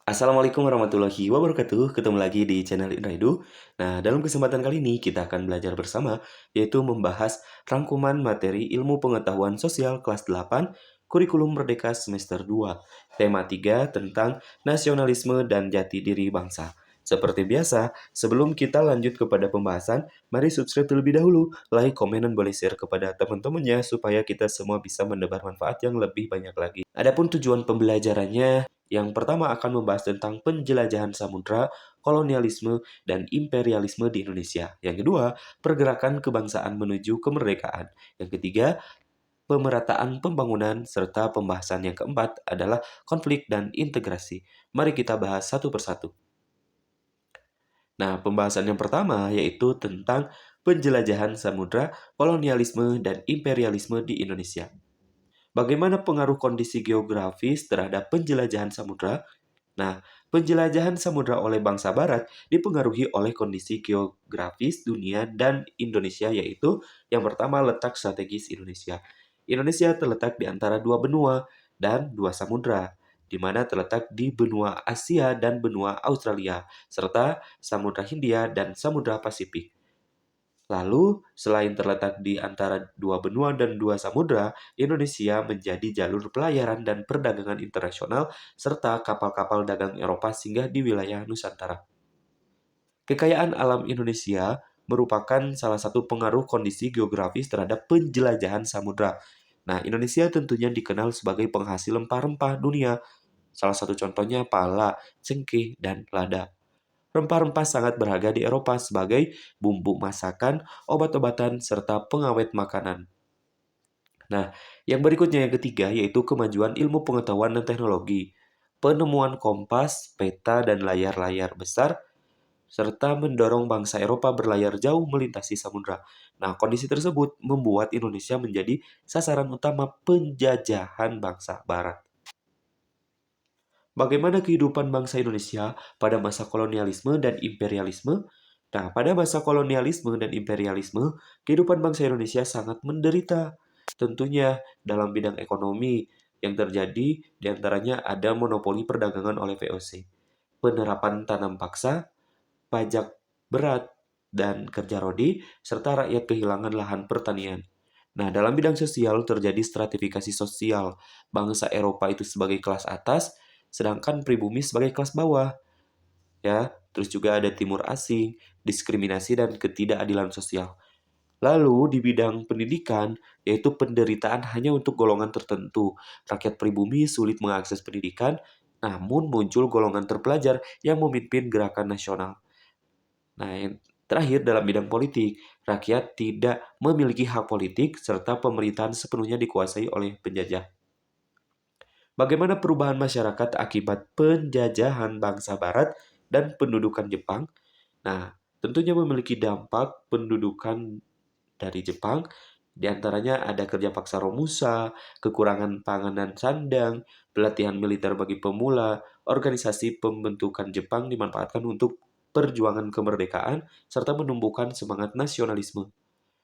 Assalamualaikum warahmatullahi wabarakatuh. Ketemu lagi di channel Inraidu. Nah, dalam kesempatan kali ini kita akan belajar bersama, yaitu membahas rangkuman materi ilmu pengetahuan sosial kelas 8, kurikulum merdeka semester 2. Tema 3 tentang nasionalisme dan jati diri bangsa. Seperti biasa, sebelum kita lanjut kepada pembahasan, mari subscribe terlebih dahulu, like, komen, dan boleh share kepada teman-temannya supaya kita semua bisa mendebar manfaat yang lebih banyak lagi. Adapun tujuan pembelajarannya, yang pertama akan membahas tentang penjelajahan samudra, kolonialisme, dan imperialisme di Indonesia. Yang kedua, pergerakan kebangsaan menuju kemerdekaan. Yang ketiga, pemerataan pembangunan, serta pembahasan yang keempat adalah konflik dan integrasi. Mari kita bahas satu persatu. Nah, pembahasan yang pertama yaitu tentang penjelajahan samudra, kolonialisme, dan imperialisme di Indonesia. Bagaimana pengaruh kondisi geografis terhadap penjelajahan samudra? Nah, penjelajahan samudra oleh bangsa barat dipengaruhi oleh kondisi geografis dunia dan Indonesia, yaitu yang pertama letak strategis Indonesia. Indonesia terletak di antara dua benua dan dua samudra, di mana terletak di benua Asia dan benua Australia, serta Samudra Hindia dan Samudra Pasifik. Lalu, selain terletak di antara dua benua dan dua samudra, Indonesia menjadi jalur pelayaran dan perdagangan internasional serta kapal-kapal dagang Eropa singgah di wilayah Nusantara. Kekayaan alam Indonesia merupakan salah satu pengaruh kondisi geografis terhadap penjelajahan samudra. Nah, Indonesia tentunya dikenal sebagai penghasil rempah-rempah dunia. Salah satu contohnya pala, cengkeh, dan lada. Rempah-rempah sangat berharga di Eropa sebagai bumbu masakan, obat-obatan, serta pengawet makanan. Nah, yang berikutnya yang ketiga yaitu kemajuan ilmu pengetahuan dan teknologi. Penemuan kompas, peta, dan layar-layar besar, serta mendorong bangsa Eropa berlayar jauh melintasi samudra. Nah, kondisi tersebut membuat Indonesia menjadi sasaran utama penjajahan bangsa Barat. Bagaimana kehidupan bangsa Indonesia pada masa kolonialisme dan imperialisme? Nah, pada masa kolonialisme dan imperialisme, kehidupan bangsa Indonesia sangat menderita. Tentunya dalam bidang ekonomi yang terjadi diantaranya ada monopoli perdagangan oleh VOC, penerapan tanam paksa, pajak berat, dan kerja rodi, serta rakyat kehilangan lahan pertanian. Nah, dalam bidang sosial terjadi stratifikasi sosial. Bangsa Eropa itu sebagai kelas atas, sedangkan pribumi sebagai kelas bawah. Ya, terus juga ada timur asing, diskriminasi dan ketidakadilan sosial. Lalu di bidang pendidikan, yaitu penderitaan hanya untuk golongan tertentu. Rakyat pribumi sulit mengakses pendidikan, namun muncul golongan terpelajar yang memimpin gerakan nasional. Nah, yang terakhir dalam bidang politik, rakyat tidak memiliki hak politik serta pemerintahan sepenuhnya dikuasai oleh penjajah. Bagaimana perubahan masyarakat akibat penjajahan bangsa Barat dan pendudukan Jepang? Nah, tentunya memiliki dampak pendudukan dari Jepang, di antaranya ada kerja paksa Romusa, kekurangan pangan dan sandang, pelatihan militer bagi pemula, organisasi pembentukan Jepang dimanfaatkan untuk perjuangan kemerdekaan, serta menumbuhkan semangat nasionalisme.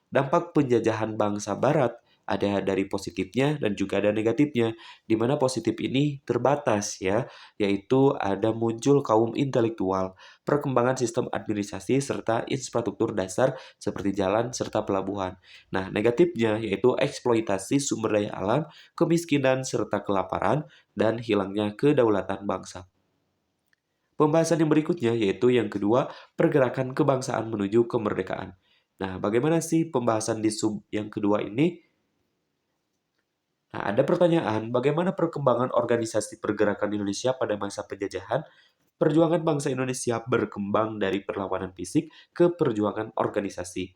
Dampak penjajahan bangsa Barat ada dari positifnya dan juga ada negatifnya, di mana positif ini terbatas ya, yaitu ada muncul kaum intelektual, perkembangan sistem administrasi serta infrastruktur dasar seperti jalan serta pelabuhan. Nah, negatifnya yaitu eksploitasi sumber daya alam, kemiskinan serta kelaparan dan hilangnya kedaulatan bangsa. Pembahasan yang berikutnya yaitu yang kedua, pergerakan kebangsaan menuju kemerdekaan. Nah, bagaimana sih pembahasan di sub yang kedua ini? Nah, ada pertanyaan, bagaimana perkembangan organisasi pergerakan Indonesia pada masa penjajahan? Perjuangan bangsa Indonesia berkembang dari perlawanan fisik ke perjuangan organisasi.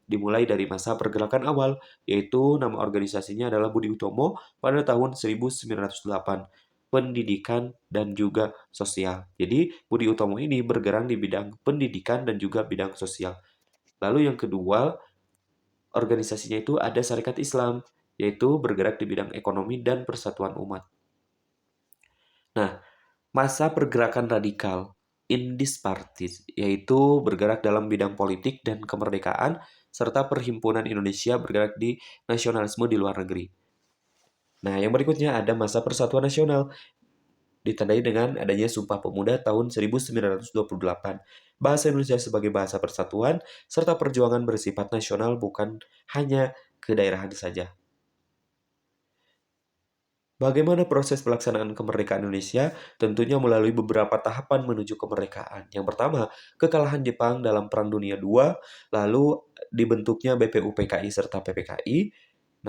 Dimulai dari masa pergerakan awal, yaitu nama organisasinya adalah Budi Utomo pada tahun 1908, pendidikan dan juga sosial. Jadi, Budi Utomo ini bergerak di bidang pendidikan dan juga bidang sosial. Lalu yang kedua, organisasinya itu ada Sarekat Islam, yaitu bergerak di bidang ekonomi dan persatuan umat. Nah, masa pergerakan radikal, Indis Partis, yaitu bergerak dalam bidang politik dan kemerdekaan, serta Perhimpunan Indonesia bergerak di nasionalisme di luar negeri. Nah, yang berikutnya ada masa Persatuan Nasional, ditandai dengan adanya Sumpah Pemuda tahun 1928. Bahasa Indonesia sebagai bahasa persatuan, serta perjuangan bersifat nasional bukan hanya kedaerahan saja. Bagaimana proses pelaksanaan kemerdekaan Indonesia? Tentunya melalui beberapa tahapan menuju kemerdekaan. Yang pertama, kekalahan Jepang dalam Perang Dunia II, lalu dibentuknya BPUPKI serta PPKI.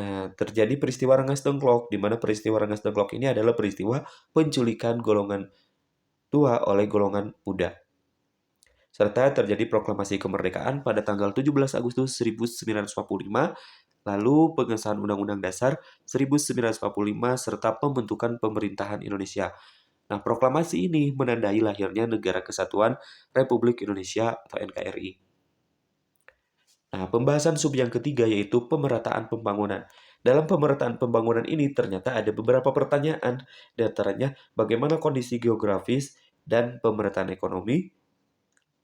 Nah, terjadi peristiwa Rengas Dengklok, di mana peristiwa Rengas Dengklok ini adalah peristiwa penculikan golongan tua oleh golongan muda. Serta terjadi proklamasi kemerdekaan pada tanggal 17 Agustus 1945, lalu pengesahan Undang-Undang Dasar 1945 serta pembentukan pemerintahan Indonesia. Nah, proklamasi ini menandai lahirnya Negara Kesatuan Republik Indonesia atau NKRI. Nah, pembahasan sub yang ketiga yaitu pemerataan pembangunan. Dalam pemerataan pembangunan ini ternyata ada beberapa pertanyaan, di antaranya bagaimana kondisi geografis dan pemerataan ekonomi,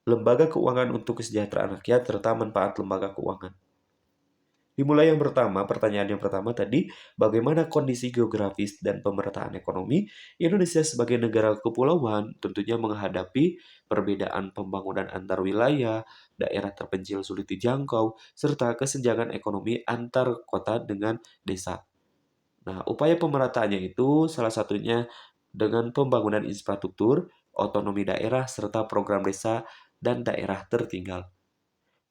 lembaga keuangan untuk kesejahteraan rakyat, serta manfaat lembaga keuangan. Dimulai yang pertama, pertanyaan yang pertama tadi, bagaimana kondisi geografis dan pemerataan ekonomi? Indonesia sebagai negara kepulauan tentunya menghadapi perbedaan pembangunan antar wilayah, daerah terpencil sulit dijangkau, serta kesenjangan ekonomi antar kota dengan desa. Nah, upaya pemerataannya itu salah satunya dengan pembangunan infrastruktur, otonomi daerah, serta program desa dan daerah tertinggal.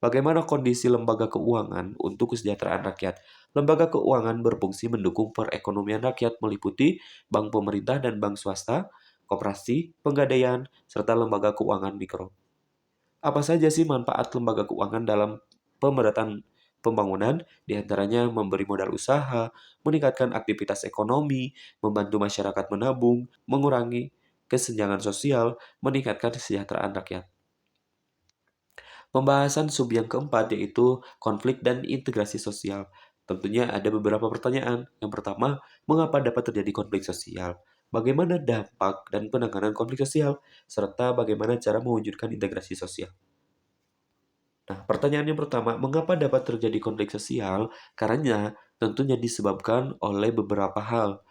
Bagaimana kondisi lembaga keuangan untuk kesejahteraan rakyat? Lembaga keuangan berfungsi mendukung perekonomian rakyat meliputi bank pemerintah dan bank swasta, koperasi, penggadaian, serta lembaga keuangan mikro. Apa saja sih manfaat lembaga keuangan dalam pemerataan pembangunan? Di antaranya memberi modal usaha, meningkatkan aktivitas ekonomi, membantu masyarakat menabung, mengurangi kesenjangan sosial, meningkatkan kesejahteraan rakyat. Pembahasan sub yang keempat yaitu konflik dan integrasi sosial. Tentunya ada beberapa pertanyaan. Yang pertama, mengapa dapat terjadi konflik sosial? Bagaimana dampak dan penanganan konflik sosial? Serta bagaimana cara mewujudkan integrasi sosial? Nah, pertanyaan yang pertama, mengapa dapat terjadi konflik sosial? Karena tentunya disebabkan oleh beberapa hal.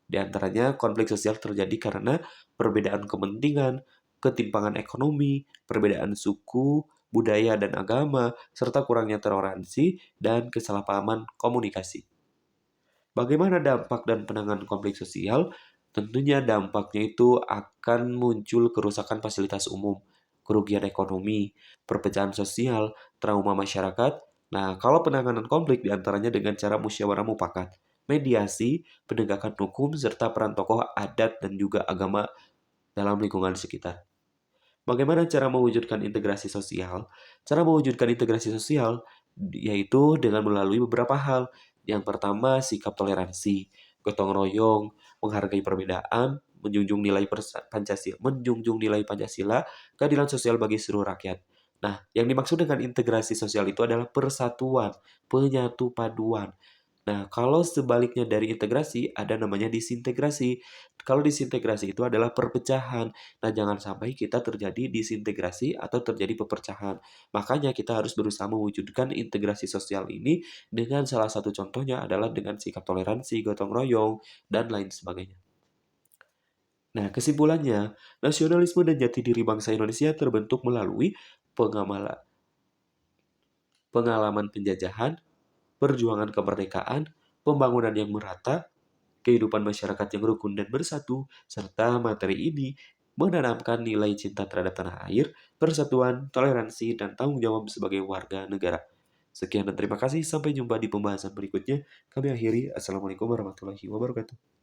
Di antaranya, konflik sosial terjadi karena perbedaan kepentingan, ketimpangan ekonomi, perbedaan suku, budaya dan agama, serta kurangnya toleransi dan kesalahpahaman komunikasi. Bagaimana dampak dan penanganan konflik sosial? Tentunya dampaknya itu akan muncul kerusakan fasilitas umum, kerugian ekonomi, perpecahan sosial, trauma masyarakat. Nah, kalau penanganan konflik diantaranya dengan cara musyawarah mufakat, mediasi, penegakan hukum, serta peran tokoh adat dan juga agama dalam lingkungan sekitar. Bagaimana cara mewujudkan integrasi sosial? Cara mewujudkan integrasi sosial yaitu dengan melalui beberapa hal. Yang pertama, sikap toleransi, gotong royong, menghargai perbedaan, menjunjung nilai Pancasila, keadilan sosial bagi seluruh rakyat. Nah, yang dimaksud dengan integrasi sosial itu adalah persatuan, penyatu paduan. Nah, kalau sebaliknya dari integrasi, ada namanya disintegrasi. Kalau disintegrasi itu adalah perpecahan. Nah, jangan sampai kita terjadi disintegrasi atau terjadi pepercahan. Makanya kita harus berusaha mewujudkan integrasi sosial ini dengan salah satu contohnya adalah dengan sikap toleransi, gotong royong, dan lain sebagainya. Nah, kesimpulannya, nasionalisme dan jati diri bangsa Indonesia terbentuk melalui pengalaman penjajahan, perjuangan kemerdekaan, pembangunan yang merata, kehidupan masyarakat yang rukun dan bersatu, serta materi ini menanamkan nilai cinta terhadap tanah air, persatuan, toleransi, dan tanggung jawab sebagai warga negara. Sekian dan terima kasih. Sampai jumpa di pembahasan berikutnya. Kami akhiri. Assalamualaikum warahmatullahi wabarakatuh.